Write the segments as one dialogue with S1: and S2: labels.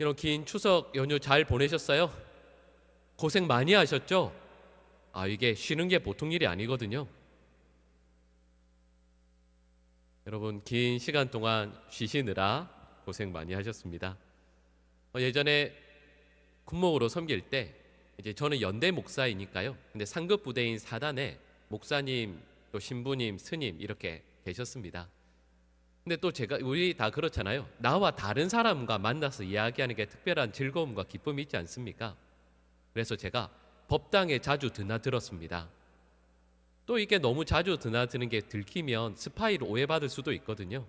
S1: 이런 긴 추석 연휴 잘 보내셨어요? 고생 많이 하셨죠? 이게 쉬는 게 보통 일이 아니거든요. 여러분, 긴 시간 동안 쉬시느라 고생 많이 하셨습니다. 예전에 군목으로 섬길 때 이제 저는 연대 목사이니까요. 근데 상급 부대인 사단에 목사님, 또 신부님, 스님 이렇게 계셨습니다. 근데 또 우리 다 그렇잖아요. 나와 다른 사람과 만나서 이야기하는 게 특별한 즐거움과 기쁨이 있지 않습니까? 그래서 제가 법당에 자주 드나들었습니다. 또 이게 너무 자주 드나드는 게 들키면 스파이로 오해받을 수도 있거든요.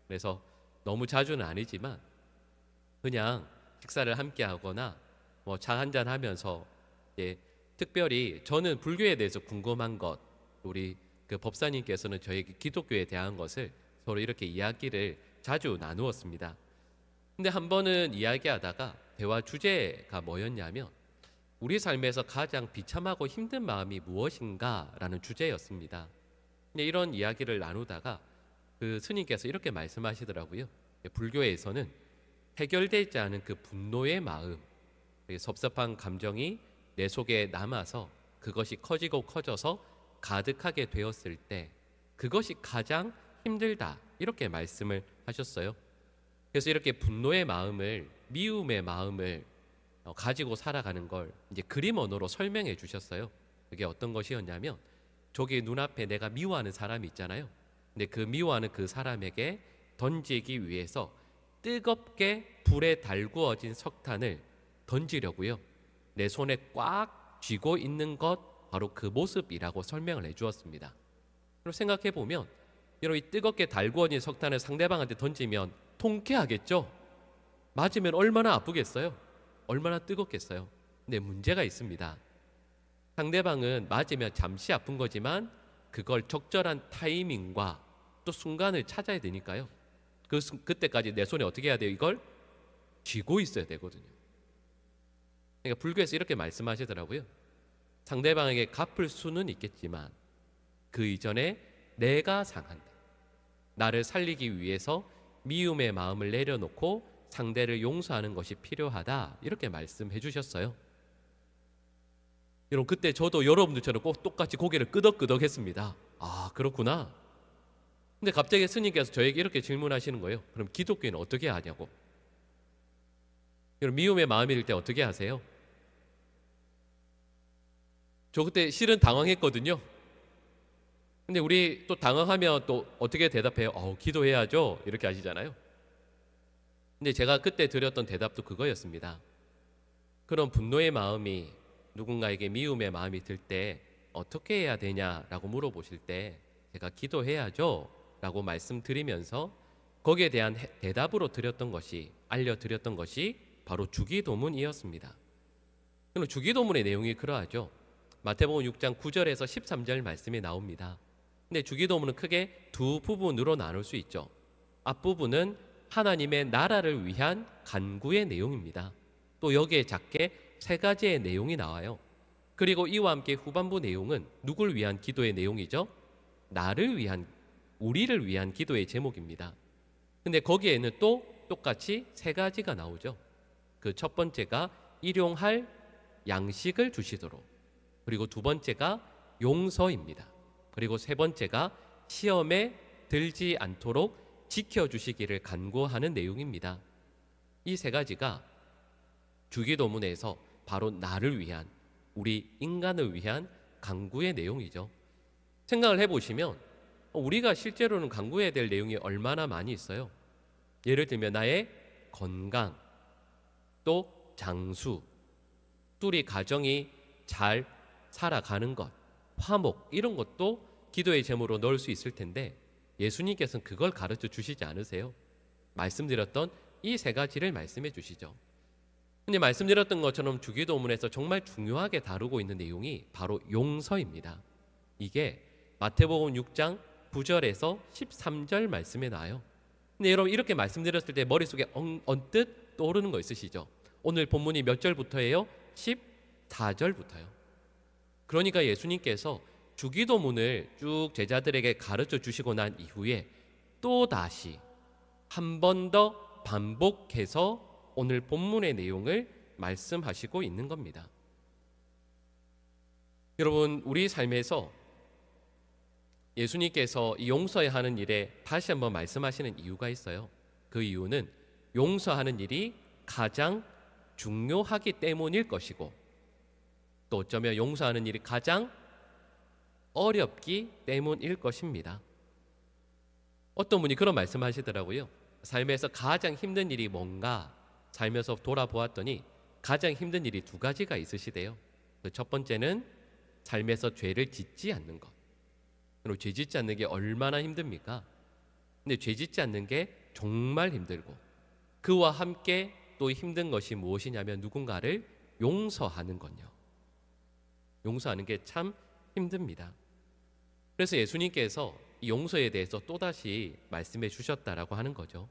S1: 그래서 너무 자주는 아니지만 그냥 식사를 함께 하거나 뭐 차 한잔 하면서, 특별히 저는 불교에 대해서 궁금한 것, 우리 그 법사님께서는 저에게 기독교에 대한 것을 서로 이렇게 이야기를 자주 나누었습니다. 근데 한 번은 이야기하다가 대화 주제가 뭐였냐면 우리 삶에서 가장 비참하고 힘든 마음이 무엇인가 라는 주제였습니다. 근데 이런 이야기를 나누다가 그 스님께서 이렇게 말씀하시더라고요. 불교에서는 해결되지 않은 그 분노의 마음, 섭섭한 감정이 내 속에 남아서 그것이 커지고 커져서 가득하게 되었을 때 그것이 가장 힘들다, 이렇게 말씀을 하셨어요. 그래서 이렇게 분노의 마음을, 미움의 마음을 가지고 살아가는 걸 이제 그림 언어로 설명해 주셨어요. 그게 어떤 것이었냐면, 저기 눈앞에 내가 미워하는 사람이 있잖아요. 근데 그 미워하는 그 사람에게 던지기 위해서 뜨겁게 불에 달구어진 석탄을 던지려고요. 내 손에 꽉 쥐고 있는 것, 바로 그 모습이라고 설명을 해주었습니다. 그럼 생각해 보면, 여러분, 이 뜨겁게 달구어진 석탄을 상대방한테 던지면 통쾌하겠죠? 맞으면 얼마나 아프겠어요? 얼마나 뜨겁겠어요? 근데 문제가 있습니다. 상대방은 맞으면 잠시 아픈 거지만 그걸 적절한 타이밍과 또 순간을 찾아야 되니까요. 그때까지 내 손에 어떻게 해야 돼요? 이걸 쥐고 있어야 되거든요. 그러니까 불교에서 이렇게 말씀하시더라고요. 상대방에게 갚을 수는 있겠지만 그 이전에 내가 상한다. 나를 살리기 위해서 미움의 마음을 내려놓고 상대를 용서하는 것이 필요하다, 이렇게 말씀해 주셨어요. 여러분, 그때 저도 여러분들처럼 꼭 똑같이 고개를 끄덕끄덕 했습니다. 그렇구나. 근데 갑자기 스님께서 저에게 이렇게 질문하시는 거예요. 그럼 기독교인은 어떻게 하냐고. 여러분, 미움의 마음이 들 때 어떻게 하세요? 저 그때 실은 당황했거든요. 근데 우리 또 당황하면 또 어떻게 대답해요? 기도해야죠, 이렇게 하시잖아요. 근데 제가 그때 드렸던 대답도 그거였습니다. 그런 분노의 마음이, 누군가에게 미움의 마음이 들 때 어떻게 해야 되냐라고 물어보실 때 제가 기도해야죠 라고 말씀드리면서 거기에 대한 대답으로 드렸던 것이, 알려드렸던 것이 바로 주기도문이었습니다. 그럼 주기도문의 내용이 그러하죠. 마태복음 6장 9절에서 13절 말씀이 나옵니다. 근데 주기도문은 크게 두 부분으로 나눌 수 있죠. 앞부분은 하나님의 나라를 위한 간구의 내용입니다. 또 여기에 작게 세 가지의 내용이 나와요. 그리고 이와 함께 후반부 내용은 누굴 위한 기도의 내용이죠? 나를 위한, 우리를 위한 기도의 제목입니다. 근데 거기에는 또 똑같이 세 가지가 나오죠. 그 첫 번째가 일용할 양식을 주시도록, 그리고 두 번째가 용서입니다. 그리고 세 번째가 시험에 들지 않도록 지켜주시기를 간구하는 내용입니다. 이 세 가지가 주기도문에서 바로 나를 위한, 우리 인간을 위한 간구의 내용이죠. 생각을 해보시면 우리가 실제로는 간구해야 될 내용이 얼마나 많이 있어요. 예를 들면 나의 건강, 또 장수, 또 우리 가정이 잘 살아가는 것, 화목, 이런 것도 기도의 제목으로 넣을 수 있을 텐데 예수님께서는 그걸 가르쳐 주시지 않으세요. 말씀드렸던 이 세 가지를 말씀해 주시죠. 근데 말씀드렸던 것처럼 주기도문에서 정말 중요하게 다루고 있는 내용이 바로 용서입니다. 이게 마태복음 6장 9절에서 13절 말씀에 나와요. 근데 여러분, 이렇게 말씀드렸을 때 머릿속에 언뜻 떠오르는 거 있으시죠? 오늘 본문이 몇 절부터예요? 14절부터요. 그러니까 예수님께서 주기도문을 쭉 제자들에게 가르쳐 주시고 난 이후에 또 다시 한 번 더 반복해서 오늘 본문의 내용을 말씀하시고 있는 겁니다. 여러분, 우리 삶에서 예수님께서 용서해야 하는 일에 다시 한번 말씀하시는 이유가 있어요. 그 이유는 용서하는 일이 가장 중요하기 때문일 것이고, 또 어쩌면 용서하는 일이 가장 어렵기 때문일 것입니다. 어떤 분이 그런 말씀하시더라고요. 삶에서 가장 힘든 일이 뭔가 살면서 돌아보았더니 가장 힘든 일이 두 가지가 있으시대요. 첫 번째는 삶에서 죄를 짓지 않는 것. 그리고 죄 짓지 않는 게 얼마나 힘듭니까? 근데 죄 짓지 않는 게 정말 힘들고, 그와 함께 또 힘든 것이 무엇이냐면 누군가를 용서하는 건요. 용서하는 게 참 힘듭니다. 그래서 예수님께서 이 용서에 대해서 또다시 말씀해 주셨다라고 하는 거죠.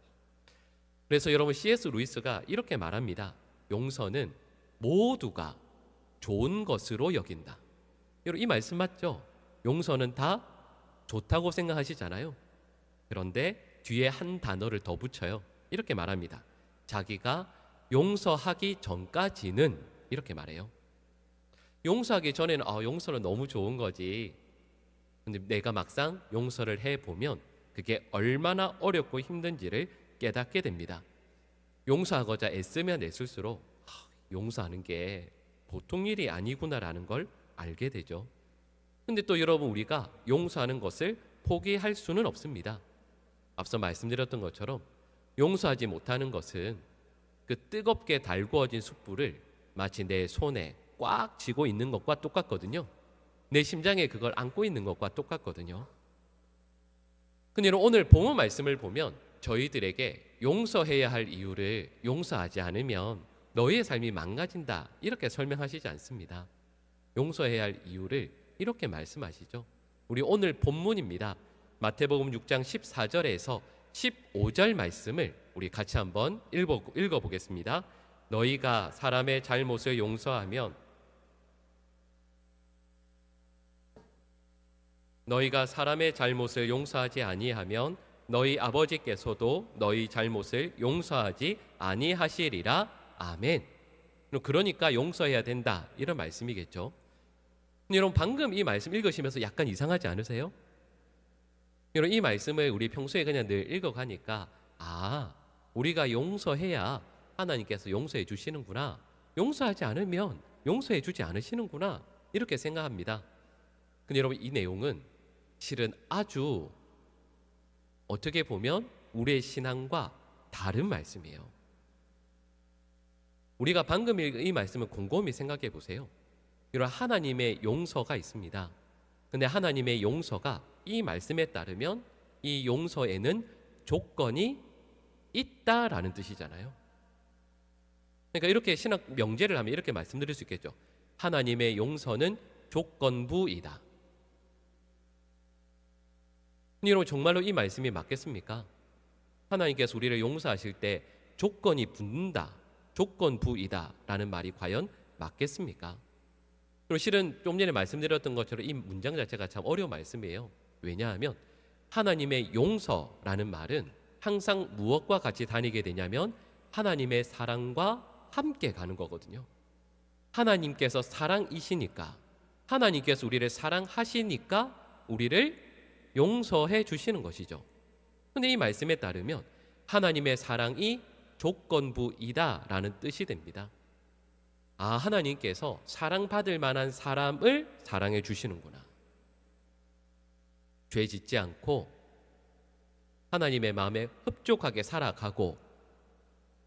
S1: 그래서 여러분, C.S. 루이스가 이렇게 말합니다. 용서는 모두가 좋은 것으로 여긴다. 여러분, 이 말씀 맞죠? 용서는 다 좋다고 생각하시잖아요. 그런데 뒤에 한 단어를 더 붙여요. 이렇게 말합니다. 자기가 용서하기 전까지는, 이렇게 말해요. 용서하기 전에는 용서는 너무 좋은 거지. 근데 내가 막상 용서를 해보면 그게 얼마나 어렵고 힘든지를 깨닫게 됩니다. 용서하고자 애쓰면 애쓸수록 용서하는 게 보통 일이 아니구나라는 걸 알게 되죠. 근데 또 여러분, 우리가 용서하는 것을 포기할 수는 없습니다. 앞서 말씀드렸던 것처럼 용서하지 못하는 것은 그 뜨겁게 달구어진 숯불을 마치 내 손에 꽉 쥐고 있는 것과 똑같거든요. 내 심장에 그걸 안고 있는 것과 똑같거든요. 근데 오늘 본문 말씀을 보면 저희들에게 용서해야 할 이유를 용서하지 않으면 너희의 삶이 망가진다, 이렇게 설명하시지 않습니다. 용서해야 할 이유를 이렇게 말씀하시죠. 우리 오늘 본문입니다. 마태복음 6장 14절에서 15절 말씀을 우리 같이 한번 읽어보겠습니다. 너희가 사람의 잘못을 용서하지 아니하면 너희 아버지께서도 너희 잘못을 용서하지 아니하시리라. 아멘. 그러니까 용서해야 된다, 이런 말씀이겠죠. 여러분, 방금 이 말씀 읽으시면서 약간 이상하지 않으세요? 여러분, 이 말씀을 우리 평소에 그냥 늘 읽어가니까 우리가 용서해야 하나님께서 용서해 주시는구나, 용서하지 않으면 용서해 주지 않으시는구나, 이렇게 생각합니다. 근데 여러분, 이 내용은 실은 아주 어떻게 보면 우리의 신앙과 다른 말씀이에요. 우리가 방금 읽은 이 말씀을 곰곰이 생각해 보세요. 이런 하나님의 용서가 있습니다. 근데 하나님의 용서가 이 말씀에 따르면 이 용서에는 조건이 있다라는 뜻이잖아요. 그러니까 이렇게 신학 명제를 하면 이렇게 말씀드릴 수 있겠죠. 하나님의 용서는 조건부이다. 여러분, 정말로 이 말씀이 맞겠습니까? 하나님께서 우리를 용서하실 때 조건이 붙는다, 조건부이다 라는 말이 과연 맞겠습니까? 그리고 실은 좀 전에 말씀드렸던 것처럼 이 문장 자체가 참 어려운 말씀이에요. 왜냐하면 하나님의 용서라는 말은 항상 무엇과 같이 다니게 되냐면 하나님의 사랑과 함께 가는 거거든요. 하나님께서 사랑이시니까, 하나님께서 우리를 사랑하시니까 우리를 용서해 주시는 것이죠. 그런데 이 말씀에 따르면 하나님의 사랑이 조건부이다라는 뜻이 됩니다. 하나님께서 사랑받을 만한 사람을 사랑해 주시는구나. 죄 짓지 않고 하나님의 마음에 흡족하게 살아가고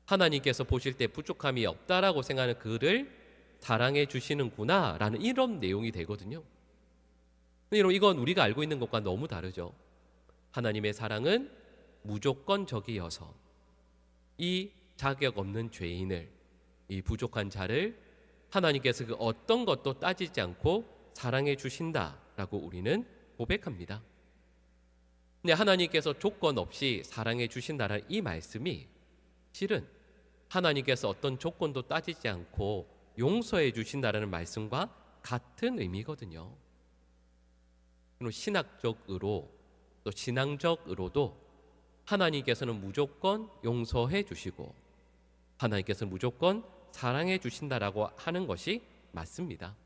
S1: 하나님께서 보실 때 부족함이 없다라고 생각하는 그를 사랑해 주시는구나 라는 이런 내용이 되거든요. 근데 이건 우리가 알고 있는 것과 너무 다르죠. 하나님의 사랑은 무조건적이어서 이 자격 없는 죄인을, 이 부족한 자를 하나님께서 그 어떤 것도 따지지 않고 사랑해 주신다라고 우리는 고백합니다. 근데 하나님께서 조건 없이 사랑해 주신다는 이 말씀이 실은 하나님께서 어떤 조건도 따지지 않고 용서해 주신다는 말씀과 같은 의미거든요. 신학적으로 또 신앙적으로도 하나님께서는 무조건 용서해 주시고 하나님께서 무조건 사랑해 주신다라고 하는 것이 맞습니다.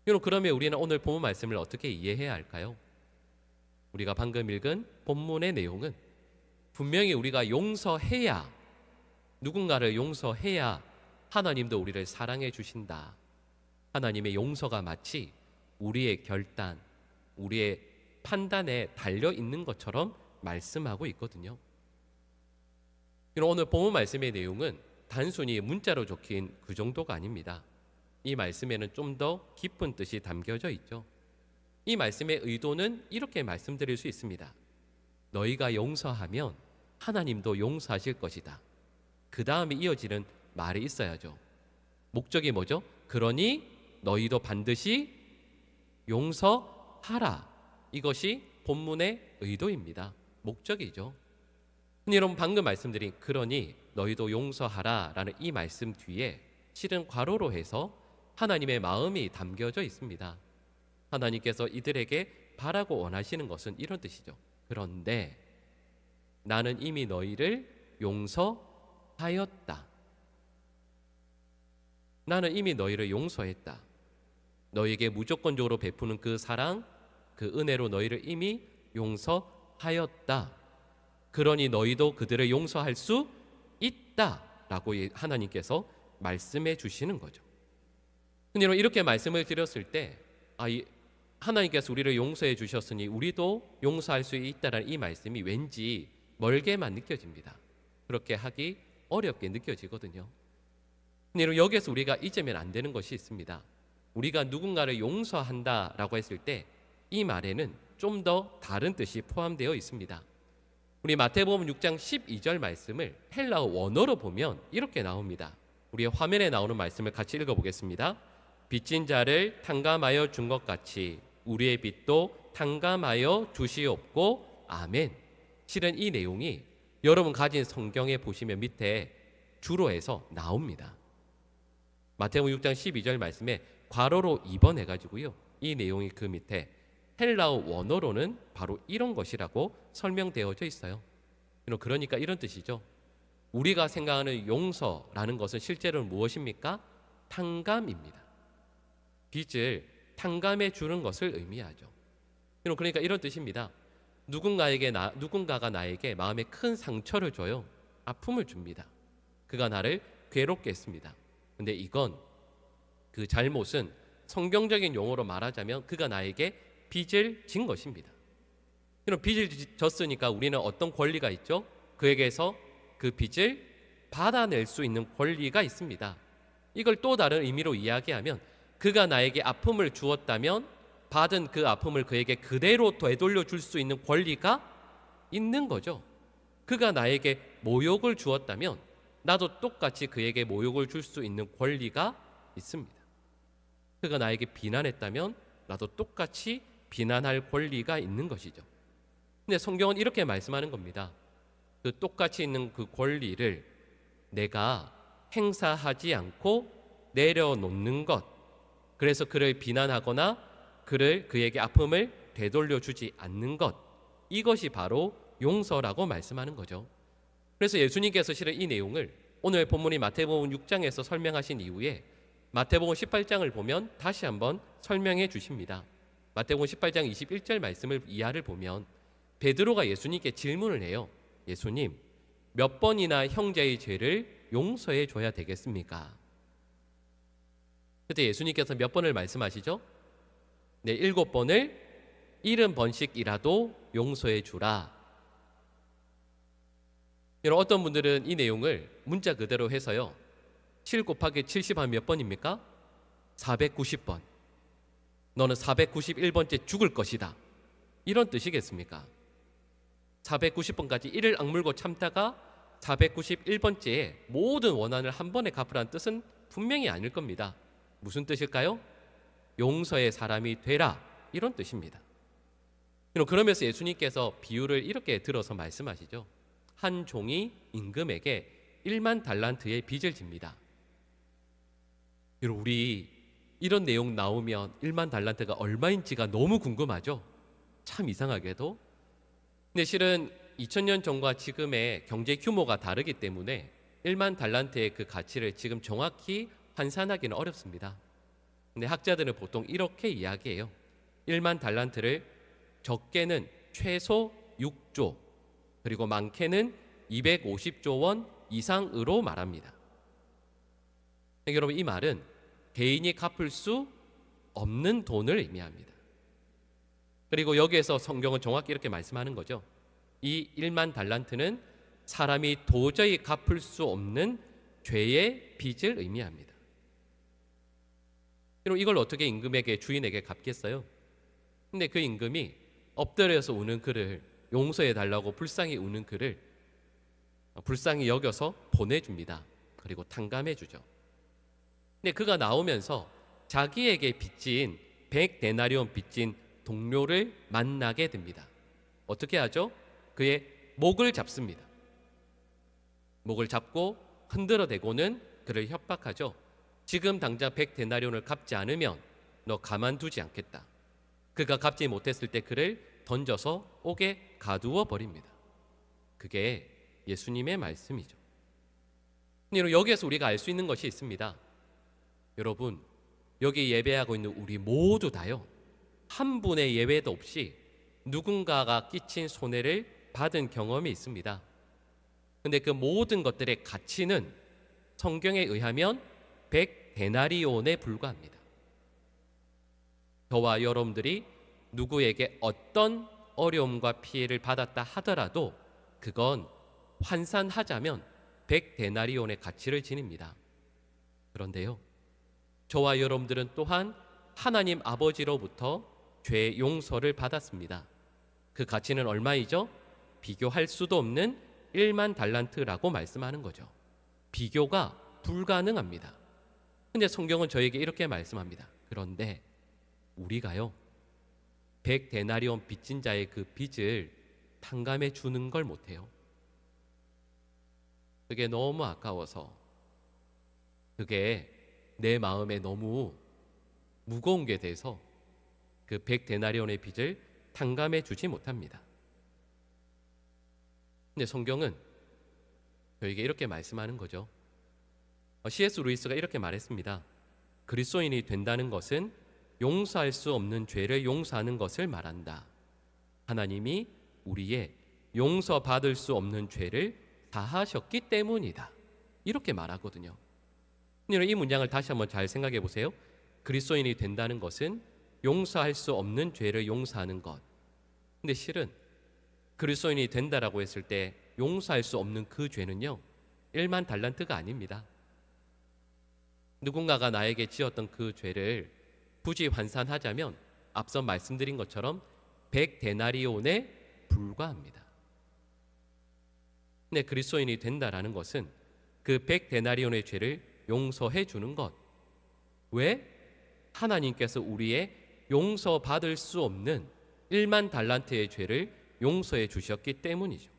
S1: 여러분, 그러면 우리는 오늘 본문 말씀을 어떻게 이해해야 할까요? 우리가 방금 읽은 본문의 내용은 분명히 우리가 용서해야, 누군가를 용서해야 하나님도 우리를 사랑해 주신다. 하나님의 용서가 마치 우리의 결단, 우리의 판단에 달려 있는 것처럼 말씀하고 있거든요. 오늘 본문 말씀의 내용은 단순히 문자로 적힌 그 정도가 아닙니다. 이 말씀에는 좀 더 깊은 뜻이 담겨져 있죠. 이 말씀의 의도는 이렇게 말씀드릴 수 있습니다. 너희가 용서하면 하나님도 용서하실 것이다. 그 다음에 이어지는 말이 있어야죠. 목적이 뭐죠? 그러니 너희도 반드시 용서하라. 이것이 본문의 의도입니다. 목적이죠. 여러분, 방금 말씀드린 그러니 너희도 용서하라 라는 이 말씀 뒤에 실은 괄호로 해서 하나님의 마음이 담겨져 있습니다. 하나님께서 이들에게 바라고 원하시는 것은 이런 뜻이죠. 그런데 나는 이미 너희를 용서하였다. 나는 이미 너희를 용서했다. 너희에게 무조건적으로 베푸는 그 사랑, 그 은혜로 너희를 이미 용서하였다. 그러니 너희도 그들을 용서할 수 있다라고 하나님께서 말씀해 주시는 거죠. 여러분, 이렇게 말씀을 드렸을 때 하나님께서 우리를 용서해 주셨으니 우리도 용서할 수 있다라는 이 말씀이 왠지 멀게만 느껴집니다. 그렇게 하기 어렵게 느껴지거든요. 여러분, 여기에서 우리가 잊으면 안 되는 것이 있습니다. 우리가 누군가를 용서한다라고 했을 때 이 말에는 좀 더 다른 뜻이 포함되어 있습니다. 우리 마태복음 6장 12절 말씀을 헬라어 원어로 보면 이렇게 나옵니다. 우리의 화면에 나오는 말씀을 같이 읽어보겠습니다. 빚진 자를 탕감하여 준 것 같이 우리의 빚도 탕감하여 주시옵고 아멘. 실은 이 내용이 여러분 가진 성경에 보시면 밑에 주로 해서 나옵니다. 마태복음 6장 12절 말씀에 괄호로 2번 해가지고요, 이 내용이 그 밑에 헬라어 원어로는 바로 이런 것이라고 설명되어져 있어요. 그러니까 이런 뜻이죠. 우리가 생각하는 용서라는 것은 실제로는 무엇입니까? 탕감입니다. 빚을 탕감해 주는 것을 의미하죠. 그러니까 이런 뜻입니다. 누군가가 나에게 마음에 큰 상처를 줘요. 아픔을 줍니다. 그가 나를 괴롭게 했습니다. 근데 이건, 그 잘못은 성경적인 용어로 말하자면 그가 나에게 빚을 진 것입니다. 그럼 빚을 졌으니까 우리는 어떤 권리가 있죠? 그에게서 그 빚을 받아낼 수 있는 권리가 있습니다. 이걸 또 다른 의미로 이야기하면 그가 나에게 아픔을 주었다면 받은 그 아픔을 그에게 그대로 되돌려 줄 수 있는 권리가 있는 거죠. 그가 나에게 모욕을 주었다면 나도 똑같이 그에게 모욕을 줄 수 있는 권리가 있습니다. 그가 나에게 비난했다면 나도 똑같이 비난할 권리가 있는 것이죠. 근데 성경은 이렇게 말씀하는 겁니다. 그 똑같이 있는 그 권리를 내가 행사하지 않고 내려놓는 것, 그래서 그를 비난하거나 그에게 아픔을 되돌려 주지 않는 것, 이것이 바로 용서라고 말씀하는 거죠. 그래서 예수님께서 실은 이 내용을 오늘 본문이 마태복음 6장에서 설명하신 이후에 마태복음 18장을 보면 다시 한번 설명해 주십니다. 마태복음 18장 21절 말씀을 이하를 보면 베드로가 예수님께 질문을 해요. 예수님, 몇 번이나 형제의 죄를 용서해 줘야 되겠습니까? 그때 예수님께서 몇 번을 말씀하시죠? 네, 7번을 70번씩이라도 용서해 주라. 여러분, 어떤 분들은 이 내용을 문자 그대로 해서요, 7 곱하기 70 하면 몇 번입니까? 490번. 너는 491번째 죽을 것이다, 이런 뜻이겠습니까? 490번까지 이를 악물고 참다가 491번째에 모든 원한을 한 번에 갚으라는 뜻은 분명히 아닐 겁니다. 무슨 뜻일까요? 용서의 사람이 되라, 이런 뜻입니다. 그러면서 예수님께서 비유를 이렇게 들어서 말씀하시죠. 한 종이 임금에게 1만 달란트의 빚을 집니다. 우리 이런 내용 나오면 1만 달란트가 얼마인지가 너무 궁금하죠. 참 이상하게도. 근데 실은 2000년 전과 지금의 경제 규모가 다르기 때문에 1만 달란트의 그 가치를 지금 정확히 환산하기는 어렵습니다. 근데 학자들은 보통 이렇게 이야기해요. 1만 달란트를 적게는 최소 6조, 그리고 많게는 250조 원 이상으로 말합니다. 여러분, 이 말은 개인이 갚을 수 없는 돈을 의미합니다. 그리고 여기에서 성경은 정확히 이렇게 말씀하는 거죠. 이 1만 달란트는 사람이 도저히 갚을 수 없는 죄의 빚을 의미합니다. 그럼 이걸 어떻게 임금에게, 주인에게 갚겠어요? 근데 그 임금이 엎드려서 우는 그를 용서해 달라고 불쌍히 우는 그를 불쌍히 여겨서 보내줍니다. 그리고 탕감해 주죠. 근데 그가 나오면서 자기에게 빚진 100데나리온 빚진 동료를 만나게 됩니다. 어떻게 하죠? 그의 목을 잡습니다. 목을 잡고 흔들어 대고는 그를 협박하죠. 지금 당장 100데나리온을 갚지 않으면 너 가만두지 않겠다. 그가 갚지 못했을 때 그를 던져서 옥에 가두어 버립니다. 그게 예수님의 말씀이죠. 여기에서 우리가 알 수 있는 것이 있습니다. 여러분, 여기 예배하고 있는 우리 모두 다요, 한 분의 예외도 없이 누군가가 끼친 손해를 받은 경험이 있습니다. 근데 그 모든 것들의 가치는 성경에 의하면 100데나리온에 불과합니다. 저와 여러분들이 누구에게 어떤 어려움과 피해를 받았다 하더라도 그건 환산하자면 100데나리온의 가치를 지닙니다. 그런데요, 저와 여러분들은 또한 하나님 아버지로부터 죄 용서를 받았습니다. 그 가치는 얼마이죠? 비교할 수도 없는 1만 달란트라고 말씀하는 거죠. 비교가 불가능합니다. 근데 성경은 저에게 이렇게 말씀합니다. 그런데 우리가요, 100데나리온 빚진 자의 그 빚을 탕감해 주는 걸 못해요. 그게 너무 아까워서, 그게 내 마음에 너무 무거운 게 돼서 그 100데나리온의 빚을 탕감해 주지 못합니다. 근데 성경은 저에게 이렇게 말씀하는 거죠. C.S. 루이스가 이렇게 말했습니다. 그리스도인이 된다는 것은 용서할 수 없는 죄를 용서하는 것을 말한다. 하나님이 우리의 용서받을 수 없는 죄를 다하셨기 때문이다. 이렇게 말하거든요. 이 문장을 다시 한번 잘 생각해 보세요. 그리스도인이 된다는 것은 용서할 수 없는 죄를 용서하는 것. 근데 실은 그리스도인이 된다라고 했을 때 용서할 수 없는 그 죄는요, 1만 달란트가 아닙니다. 누군가가 나에게 지었던 그 죄를 굳이 환산하자면 앞서 말씀드린 것처럼 100데나리온에 불과합니다. 근데 그리스도인이 된다라는 것은 그 100데나리온의 죄를 용서해 주는 것. 왜? 하나님께서 우리의 용서받을 수 없는 1만 달란트의 죄를 용서해 주셨기 때문이죠.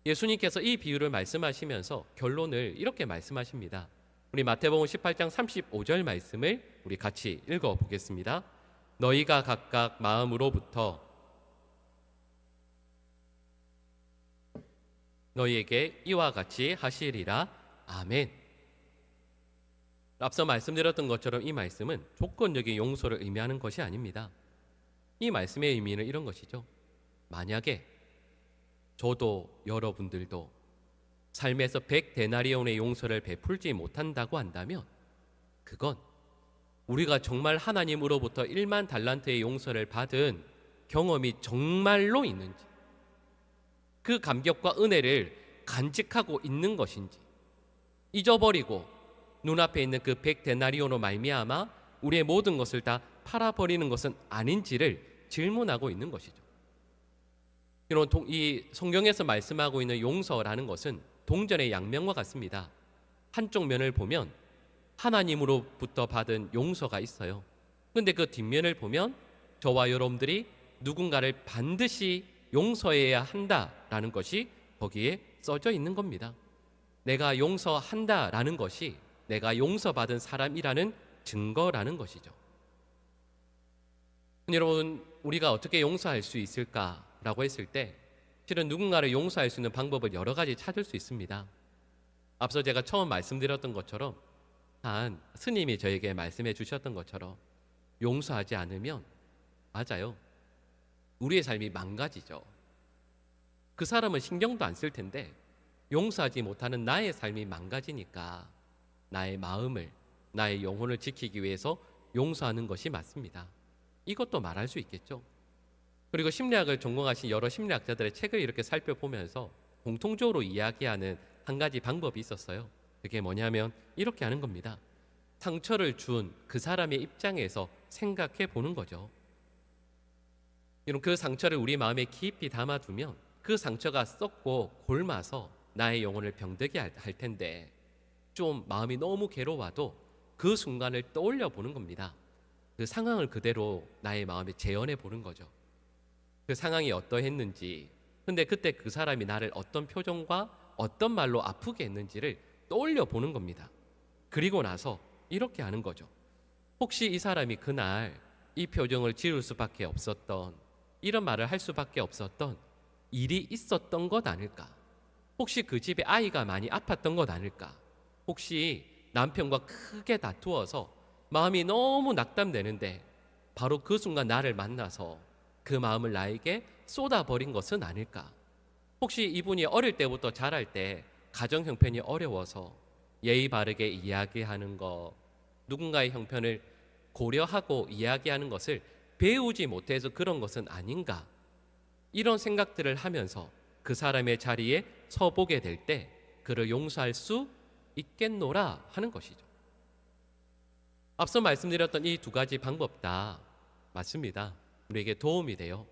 S1: 예수님께서 이 비유를 말씀하시면서 결론을 이렇게 말씀하십니다. 우리 마태복음 18장 35절 말씀을 우리 같이 읽어보겠습니다. 너희가 각각 마음으로부터 너희에게 이와 같이 하시리라. 아멘. 앞서 말씀드렸던 것처럼 이 말씀은 조건적인 용서를 의미하는 것이 아닙니다. 이 말씀의 의미는 이런 것이죠. 만약에 저도 여러분들도 삶에서 100데나리온의 용서를 베풀지 못한다고 한다면 그건 우리가 정말 하나님으로부터 1만 달란트의 용서를 받은 경험이 정말로 있는지, 그 감격과 은혜를 간직하고 있는 것인지, 잊어버리고 눈앞에 있는 그 100데나리온으로 말미암아 우리의 모든 것을 다 팔아버리는 것은 아닌지를 질문하고 있는 것이죠. 이 성경에서 말씀하고 있는 용서라는 것은 동전의 양면과 같습니다. 한쪽 면을 보면 하나님으로부터 받은 용서가 있어요. 그런데 그 뒷면을 보면 저와 여러분들이 누군가를 반드시 용서해야 한다라는 것이 거기에 써져 있는 겁니다. 내가 용서한다라는 것이 내가 용서받은 사람이라는 증거라는 것이죠. 여러분, 우리가 어떻게 용서할 수 있을까라고 했을 때 실은 누군가를 용서할 수 있는 방법을 여러 가지 찾을 수 있습니다. 앞서 제가 처음 말씀드렸던 것처럼 한 스님이 저에게 말씀해 주셨던 것처럼 용서하지 않으면 맞아요. 우리의 삶이 망가지죠. 그 사람은 신경도 안 쓸 텐데 용서하지 못하는 나의 삶이 망가지니까 나의 마음을, 나의 영혼을 지키기 위해서 용서하는 것이 맞습니다. 이것도 말할 수 있겠죠. 그리고 심리학을 전공하신 여러 심리학자들의 책을 이렇게 살펴보면서 공통적으로 이야기하는 한 가지 방법이 있었어요. 그게 뭐냐면 이렇게 하는 겁니다. 상처를 준 그 사람의 입장에서 생각해 보는 거죠. 이런 그 상처를 우리 마음에 깊이 담아두면 그 상처가 썩고 골마서 나의 영혼을 병들게 할 텐데 좀 마음이 너무 괴로워도 그 순간을 떠올려 보는 겁니다. 그 상황을 그대로 나의 마음에 재현해 보는 거죠. 그 상황이 어떠했는지, 근데 그때 그 사람이 나를 어떤 표정과 어떤 말로 아프게 했는지를 떠올려 보는 겁니다. 그리고 나서 이렇게 하는 거죠. 혹시 이 사람이 그날 이 표정을 지을 수밖에 없었던, 이런 말을 할 수밖에 없었던 일이 있었던 것 아닐까? 혹시 그 집에 아이가 많이 아팠던 것 아닐까? 혹시 남편과 크게 다투어서 마음이 너무 낙담되는데 바로 그 순간 나를 만나서 그 마음을 나에게 쏟아버린 것은 아닐까? 혹시 이분이 어릴 때부터 자랄 때 가정 형편이 어려워서 예의 바르게 이야기하는 것, 누군가의 형편을 고려하고 이야기하는 것을 배우지 못해서 그런 것은 아닌가? 이런 생각들을 하면서 그 사람의 자리에 서보게 될 때 그를 용서할 수 있겠노라 하는 것이죠. 앞서 말씀드렸던 이 두 가지 방법 다 맞습니다. 우리에게 도움이 돼요.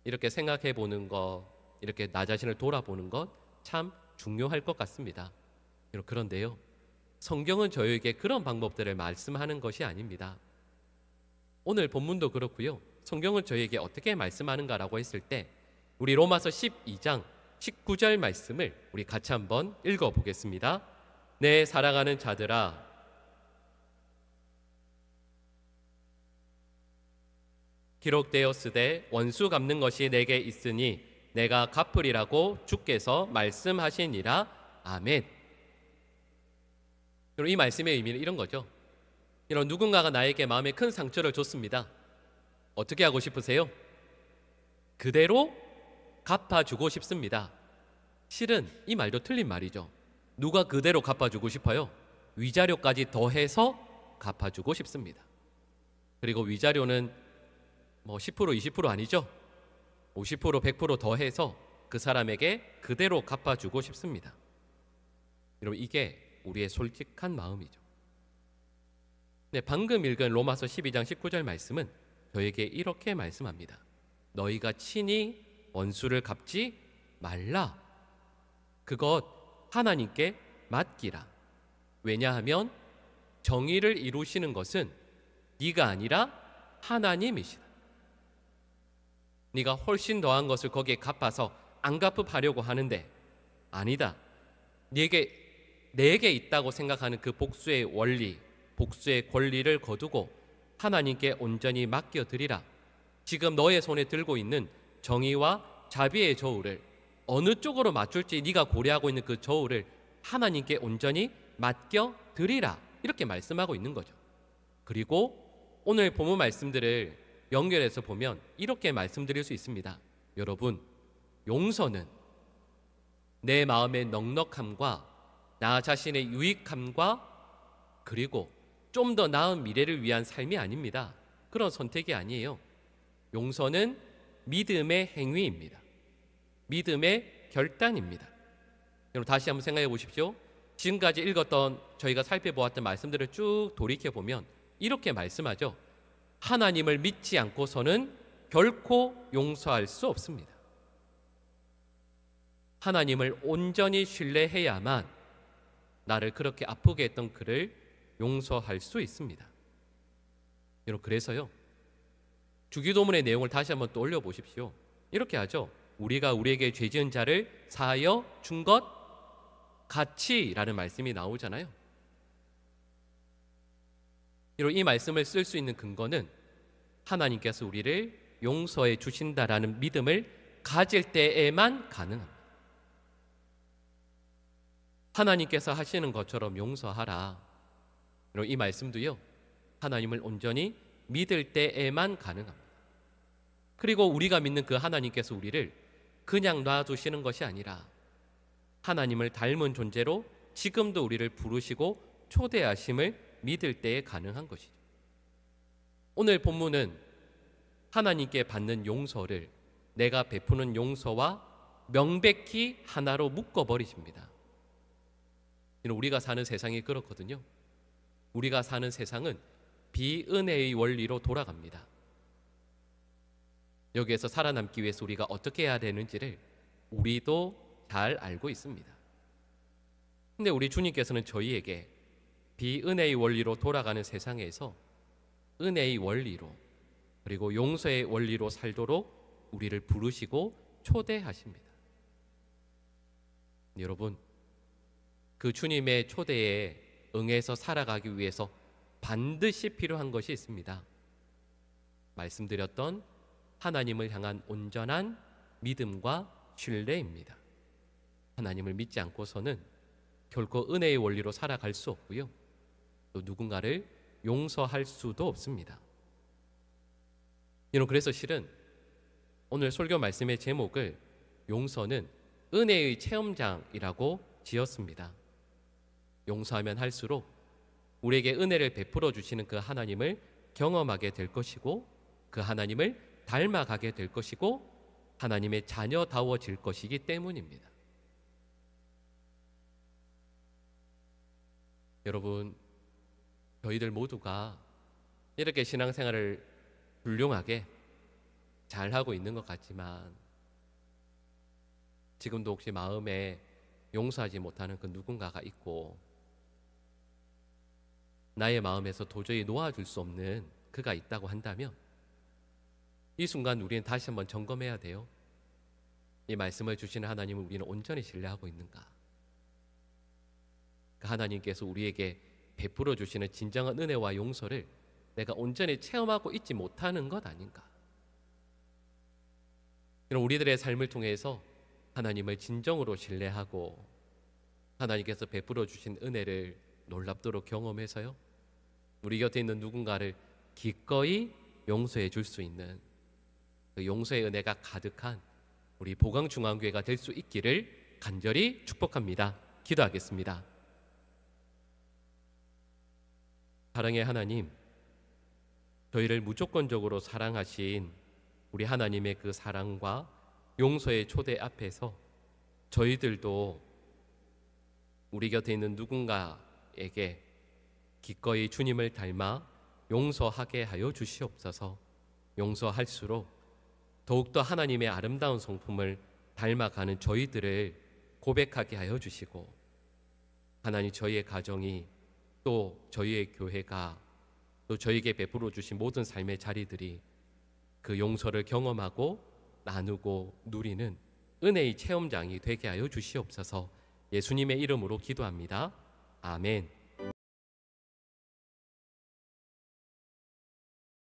S1: 이렇게 생각해 보는 것, 이렇게 나 자신을 돌아보는 것 참 중요할 것 같습니다. 그런데요, 성경은 저에게 그런 방법들을 말씀하는 것이 아닙니다. 오늘 본문도 그렇고요. 성경은 저에게 어떻게 말씀하는가라고 했을 때 우리 로마서 12장 19절 말씀을 우리 같이 한번 읽어보겠습니다. 내 사랑하는 자들아, 기록되었으되 원수 갚는 것이 내게 있으니 내가 갚으리라고 주께서 말씀하시니라. 아멘. 이 말씀의 의미는 이런 거죠. 이런 누군가가 나에게 마음에 큰 상처를 줬습니다. 어떻게 하고 싶으세요? 그대로 갚아주고 싶습니다. 실은 이 말도 틀린 말이죠. 누가 그대로 갚아주고 싶어요? 위자료까지 더해서 갚아주고 싶습니다. 그리고 위자료는 10% 20% 아니죠. 50% 100% 더해서 그 사람에게 그대로 갚아주고 싶습니다. 여러분, 이게 우리의 솔직한 마음이죠. 네, 방금 읽은 로마서 12장 19절 말씀은 저에게 이렇게 말씀합니다. 너희가 친히 원수를 갚지 말라. 그것 하나님께 맡기라. 왜냐하면 정의를 이루시는 것은 네가 아니라 하나님이시다. 네가 훨씬 더한 것을 거기에 갚아서 안 갚으려고 하는데 아니다. 내게 있다고 생각하는 그 복수의 원리, 복수의 권리를 거두고 하나님께 온전히 맡겨드리라. 지금 너의 손에 들고 있는 정의와 자비의 저울을 어느 쪽으로 맞출지 네가 고려하고 있는 그 저울을 하나님께 온전히 맡겨드리라. 이렇게 말씀하고 있는 거죠. 그리고 오늘 본문 말씀들을 연결해서 보면 이렇게 말씀드릴 수 있습니다. 여러분, 용서는 내 마음의 넉넉함과 나 자신의 유익함과 그리고 좀 더 나은 미래를 위한 삶이 아닙니다. 그런 선택이 아니에요. 용서는 믿음의 행위입니다. 믿음의 결단입니다. 여러분, 다시 한번 생각해 보십시오. 지금까지 읽었던, 저희가 살펴보았던 말씀들을 쭉 돌이켜보면 이렇게 말씀하죠. 하나님을 믿지 않고서는 결코 용서할 수 없습니다. 하나님을 온전히 신뢰해야만 나를 그렇게 아프게 했던 그를 용서할 수 있습니다. 여러분, 그래서요, 주기도문의 내용을 다시 한번 떠올려 보십시오. 이렇게 하죠. 우리가 우리에게 죄 지은 자를 사하여 준 것 같이라는 말씀이 나오잖아요. 이 말씀을 쓸 수 있는 근거는 하나님께서 우리를 용서해 주신다라는 믿음을 가질 때에만 가능합니다. 하나님께서 하시는 것처럼 용서하라. 이 말씀도요, 하나님을 온전히 믿을 때에만 가능합니다. 그리고 우리가 믿는 그 하나님께서 우리를 그냥 놔두시는 것이 아니라 하나님을 닮은 존재로 지금도 우리를 부르시고 초대하심을 믿을 때에 가능한 것이죠. 오늘 본문은 하나님께 받는 용서를 내가 베푸는 용서와 명백히 하나로 묶어버리십니다. 우리가 사는 세상이 그렇거든요. 우리가 사는 세상은 비은혜의 원리로 돌아갑니다. 여기에서 살아남기 위해서 우리가 어떻게 해야 되는지를 우리도 잘 알고 있습니다. 근데 우리 주님께서는 저희에게 비은혜의 원리로 돌아가는 세상에서 은혜의 원리로, 그리고 용서의 원리로 살도록 우리를 부르시고 초대하십니다. 여러분, 그 주님의 초대에 응해서 살아가기 위해서 반드시 필요한 것이 있습니다. 말씀드렸던 하나님을 향한 온전한 믿음과 신뢰입니다. 하나님을 믿지 않고서는 결코 은혜의 원리로 살아갈 수 없고요, 또 누군가를 용서할 수도 없습니다. 그래서 실은 오늘 설교 말씀의 제목을 용서는 은혜의 체험장이라고 지었습니다. 용서하면 할수록 우리에게 은혜를 베풀어 주시는 그 하나님을 경험하게 될 것이고, 그 하나님을 닮아가게 될 것이고, 하나님의 자녀다워질 것이기 때문입니다. 여러분, 저희들 모두가 이렇게 신앙생활을 훌륭하게 잘하고 있는 것 같지만 지금도 혹시 마음에 용서하지 못하는 그 누군가가 있고 나의 마음에서 도저히 놓아줄 수 없는 그가 있다고 한다면 이 순간 우리는 다시 한번 점검해야 돼요. 이 말씀을 주시는 하나님을 우리는 온전히 신뢰하고 있는가? 그 하나님께서 우리에게 베풀어 주시는 진정한 은혜와 용서를 내가 온전히 체험하고 있지 못하는 것 아닌가? 그럼 우리들의 삶을 통해서 하나님을 진정으로 신뢰하고 하나님께서 베풀어 주신 은혜를 놀랍도록 경험해서요, 우리 곁에 있는 누군가를 기꺼이 용서해 줄 수 있는 그 용서의 은혜가 가득한 우리 보강중앙교회가 될 수 있기를 간절히 축복합니다. 기도하겠습니다. 사랑의 하나님, 저희를 무조건적으로 사랑하신 우리 하나님의 그 사랑과 용서의 초대 앞에서 저희들도 우리 곁에 있는 누군가에게 기꺼이 주님을 닮아 용서하게 하여 주시옵소서. 용서할수록 더욱더 하나님의 아름다운 성품을 닮아가는 저희들을 고백하게 하여 주시고, 하나님, 저희의 가정이, 또 저희의 교회가, 또 저희에게 베풀어 주신 모든 삶의 자리들이 그 용서를 경험하고 나누고 누리는 은혜의 체험장이 되게 하여 주시옵소서. 예수님의 이름으로 기도합니다. 아멘.